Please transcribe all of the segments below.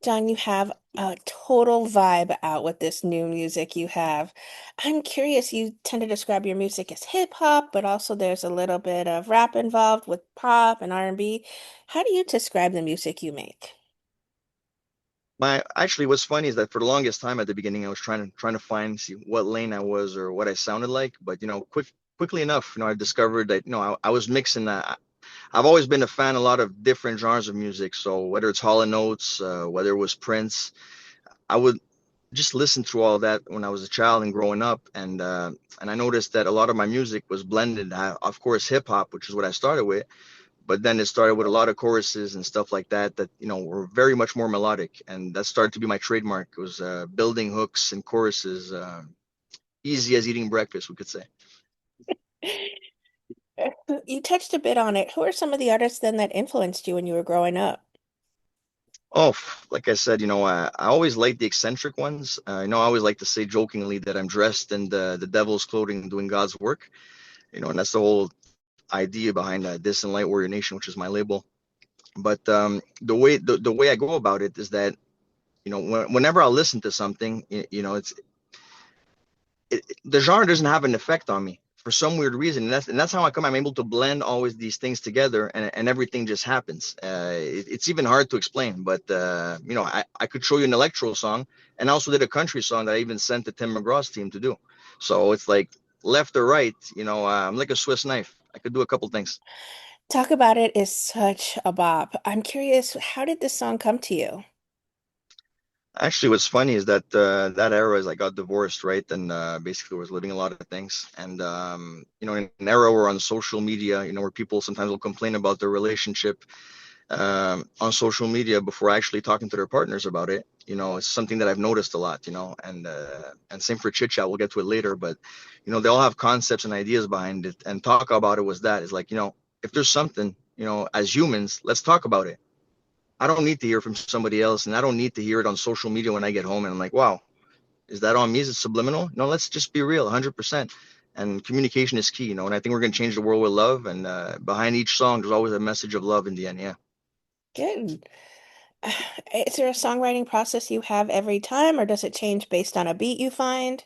John, you have a total vibe out with this new music you have. I'm curious, you tend to describe your music as hip hop, but also there's a little bit of rap involved with pop and R&B. How do you describe the music you make? My actually, what's funny is that for the longest time at the beginning, I was trying to find see what lane I was or what I sounded like. But quickly enough, I discovered that I was mixing that. I've always been a fan of a lot of different genres of music. So whether it's Hall and Oates, whether it was Prince, I would just listen through all that when I was a child and growing up, and I noticed that a lot of my music was blended. Of course, hip hop, which is what I started with, but then it started with a lot of choruses and stuff like that were very much more melodic, and that started to be my trademark. It was building hooks and choruses, easy as eating breakfast, we could say. You touched a bit on it. Who are some of the artists then that influenced you when you were growing up? Oh, like I said, I always like the eccentric ones. I always like to say jokingly that I'm dressed in the devil's clothing doing God's work. And that's the whole idea behind this and Light Warrior Nation, which is my label. But the way I go about it is that whenever I listen to something, the genre doesn't have an effect on me for some weird reason, and that's how I'm able to blend always these things together, and everything just happens. It's even hard to explain, but I could show you an electro song, and I also did a country song that I even sent to Tim McGraw's team to do. So it's like left or right, I'm like a Swiss knife. I could do a couple things. Talk About It is such a bop. I'm curious, how did this song come to you? Actually, what's funny is that that era is I got divorced, right? And basically was living a lot of things. And in an era where on social media, where people sometimes will complain about their relationship on social media before actually talking to their partners about it. It's something that I've noticed a lot. And same for chit chat. We'll get to it later, but they all have concepts and ideas behind it. And talk about it was that. It's like if there's something, as humans, let's talk about it. I don't need to hear from somebody else, and I don't need to hear it on social media when I get home. And I'm like, wow, is that on me? Is it subliminal? No, let's just be real, 100%. And communication is key, and I think we're going to change the world with love. And behind each song, there's always a message of love in the end. Yeah. Good. Is there a songwriting process you have every time, or does it change based on a beat you find?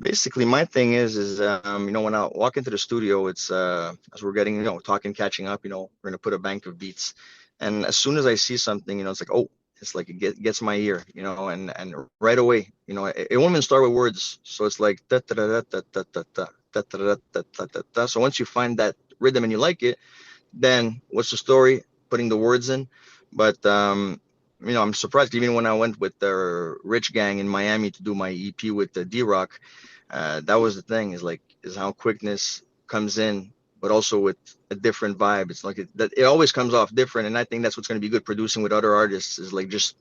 Basically, my thing is when I walk into the studio, it's as we're getting, talking, catching up, we're going to put a bank of beats. And as soon as I see something, it's like, oh, it's like gets my ear, and right away, it won't even start with words. So it's like da da da da da da da da da da da da da. So once you find that rhythm and you like it, then what's the story? Putting the words in. But I'm surprised even when I went with the Rich Gang in Miami to do my EP with the D-Rock, that was the thing is how quickness comes in, but also with a different vibe. It's like that it always comes off different, and I think that's what's going to be good producing with other artists is like just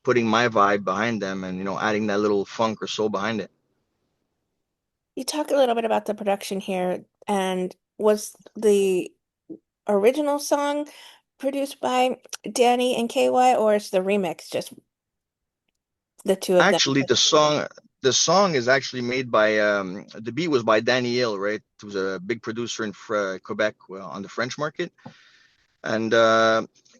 putting my vibe behind them and adding that little funk or soul behind it. You talk a little bit about the production here, and was the original song produced by Danny and KY, or is the remix just the two of them? Actually, the song is actually made by the beat was by Danny Hill, right? Who's a big producer in Quebec on the French market, and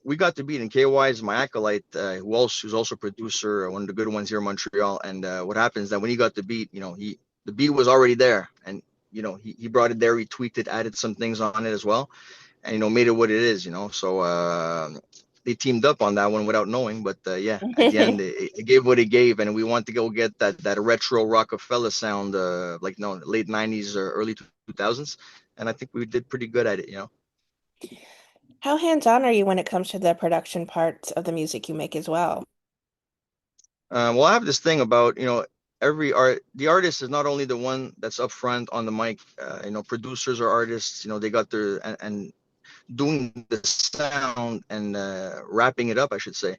we got the beat. And KY is my acolyte, who's also a producer, one of the good ones here in Montreal. And what happens is that when he got the beat, the beat was already there, and he brought it there, he tweaked it, added some things on it as well, and made it what it is. So they teamed up on that one without knowing, but yeah, at the end it gave what it gave, and we want to go get that retro Rockefeller sound, like no late '90s or early 2000s, and I think we did pretty good at it. How hands-on are you when it comes to the production parts of the music you make as well? Well, I have this thing about the artist is not only the one that's up front on the mic. Producers or artists, they got their and doing the sound and wrapping it up, I should say,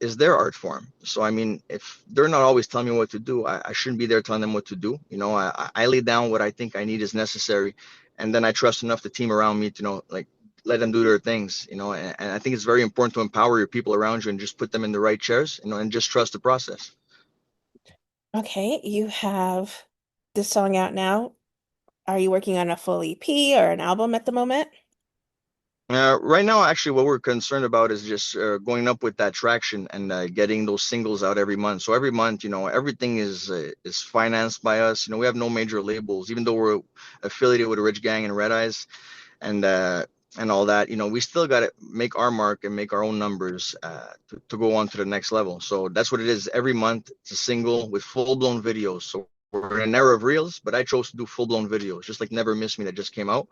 is their art form. So I mean, if they're not always telling me what to do, I shouldn't be there telling them what to do. I lay down what I think I need is necessary, and then I trust enough the team around me to like let them do their things. And I think it's very important to empower your people around you and just put them in the right chairs, and just trust the process. Okay, you have this song out now. Are you working on a full EP or an album at the moment? Right now, actually, what we're concerned about is just going up with that traction and getting those singles out every month. So every month, everything is financed by us. We have no major labels, even though we're affiliated with Rich Gang and Red Eyes and all that. We still got to make our mark and make our own numbers to go on to the next level. So that's what it is. Every month, it's a single with full blown videos. So we're in an era of reels, but I chose to do full blown videos, just like Never Miss Me that just came out,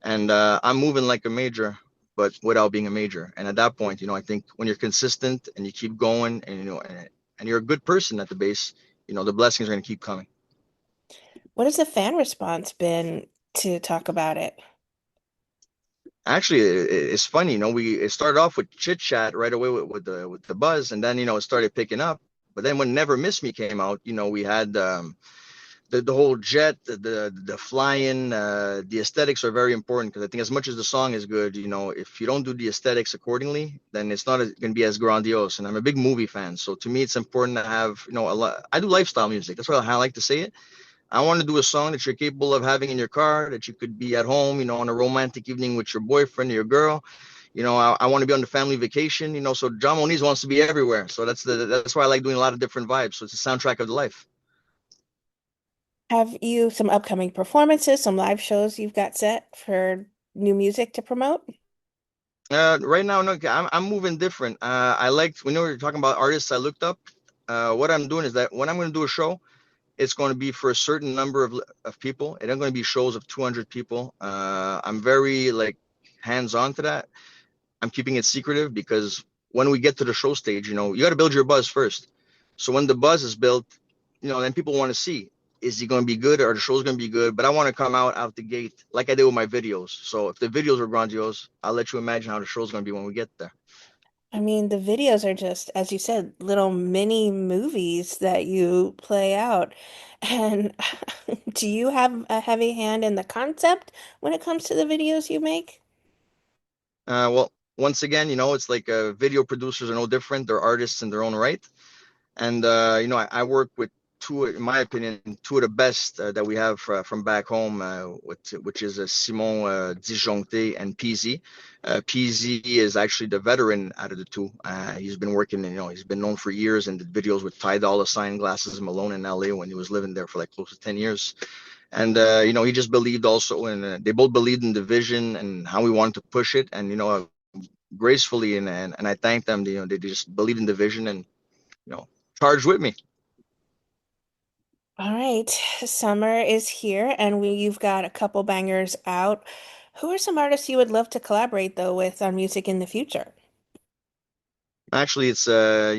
and I'm moving like a major, but without being a major. And at that point, I think when you're consistent and you keep going, and and you're a good person at the base, the blessings are going to keep coming. What has the fan response been to talk about it? Actually, it's funny, we it started off with chit chat right away with the buzz, and then it started picking up. But then when Never Miss Me came out, we had the whole jet, the flying, the aesthetics are very important because I think as much as the song is good, if you don't do the aesthetics accordingly, then it's not going to be as grandiose. And I'm a big movie fan, so to me, it's important to have a lot. I do lifestyle music. That's what I like to say it. I want to do a song that you're capable of having in your car, that you could be at home, on a romantic evening with your boyfriend or your girl. I want to be on the family vacation. So Jon Moniz wants to be everywhere. So that's why I like doing a lot of different vibes. So it's a soundtrack of the life. Have you some upcoming performances, some live shows you've got set for new music to promote? Right now, no, I'm moving different. I liked when you were talking about artists I looked up. What I'm doing is that when I'm going to do a show, it's going to be for a certain number of people. It ain't going to be shows of 200 people. I'm very like hands on to that. I'm keeping it secretive because when we get to the show stage, you got to build your buzz first. So when the buzz is built, then people want to see, is he going to be good or the show's going to be good? But I want to come out the gate like I did with my videos. So if the videos are grandiose, I'll let you imagine how the show's going to be when we get there. I mean, the videos are just, as you said, little mini movies that you play out. And do you have a heavy hand in the concept when it comes to the videos you make? Well, once again, it's like video producers are no different. They're artists in their own right. And I work with two, in my opinion, two of the best that we have from back home, which is Simon Disjoncté and PZ. PZ is actually the veteran out of the two. He's been working, he's been known for years and did videos with Ty Dolla Sign, Glasses Malone in LA when he was living there for like close to 10 years. And he just believed also, and they both believed in the vision and how we wanted to push it, and gracefully, and I thank them. They just believed in the vision and you know charged with me. All right, summer is here and you've got a couple bangers out. Who are some artists you would love to collaborate though with on music in the future? Actually, it's I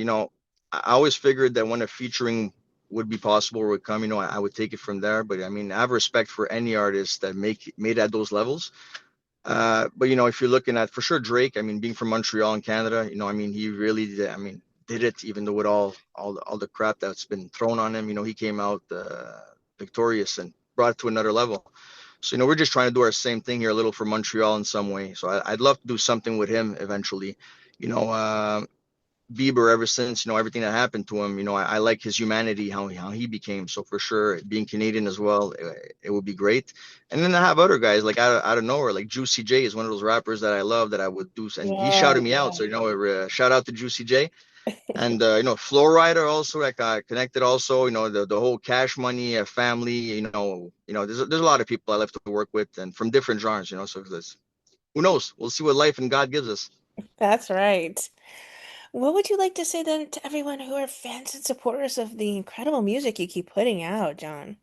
always figured that when a featuring would be possible or would come, I would take it from there. But I mean, I have respect for any artist that make made at those levels. But if you're looking at for sure Drake, I mean, being from Montreal in Canada, I mean, he really did, I mean, did it even though with all the crap that's been thrown on him. He came out victorious and brought it to another level. So we're just trying to do our same thing here a little for Montreal in some way. So I'd love to do something with him eventually. You know, uh, Bieber, ever since everything that happened to him, I like his humanity, how he became. So for sure, being Canadian as well, it would be great. And then I have other guys like out of nowhere, like Juicy J is one of those rappers that I love that I would do, and he Yeah, shouted me out. yeah. So shout out to Juicy J. And Flow Rider also like connected also. The whole Cash Money family. There's a lot of people I love to work with and from different genres. So who knows? We'll see what life and God gives us. That's right. What would you like to say then to everyone who are fans and supporters of the incredible music you keep putting out, John?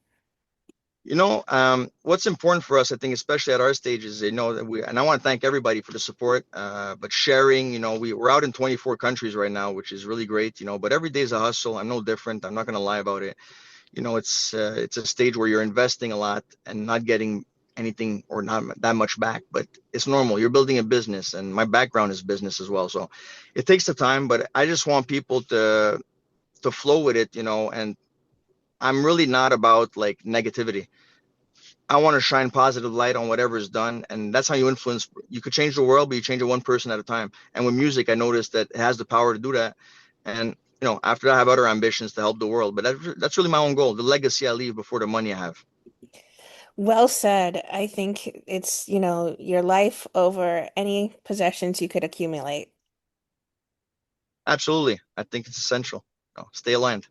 What's important for us, I think, especially at our stages, that and I want to thank everybody for the support, but sharing, we're out in 24 countries right now, which is really great, but every day is a hustle. I'm no different. I'm not going to lie about it. It's a stage where you're investing a lot and not getting anything or not that much back, but it's normal. You're building a business, and my background is business as well. So it takes the time, but I just want people to flow with it, and I'm really not about like negativity. I want to shine positive light on whatever is done, and that's how you influence. You could change the world, but you change it one person at a time. And with music, I noticed that it has the power to do that. And after that, I have other ambitions to help the world. But that's really my own goal, the legacy I leave before the money I have. Well said. I think it's, your life over any possessions you could accumulate. Absolutely. I think it's essential. Stay aligned.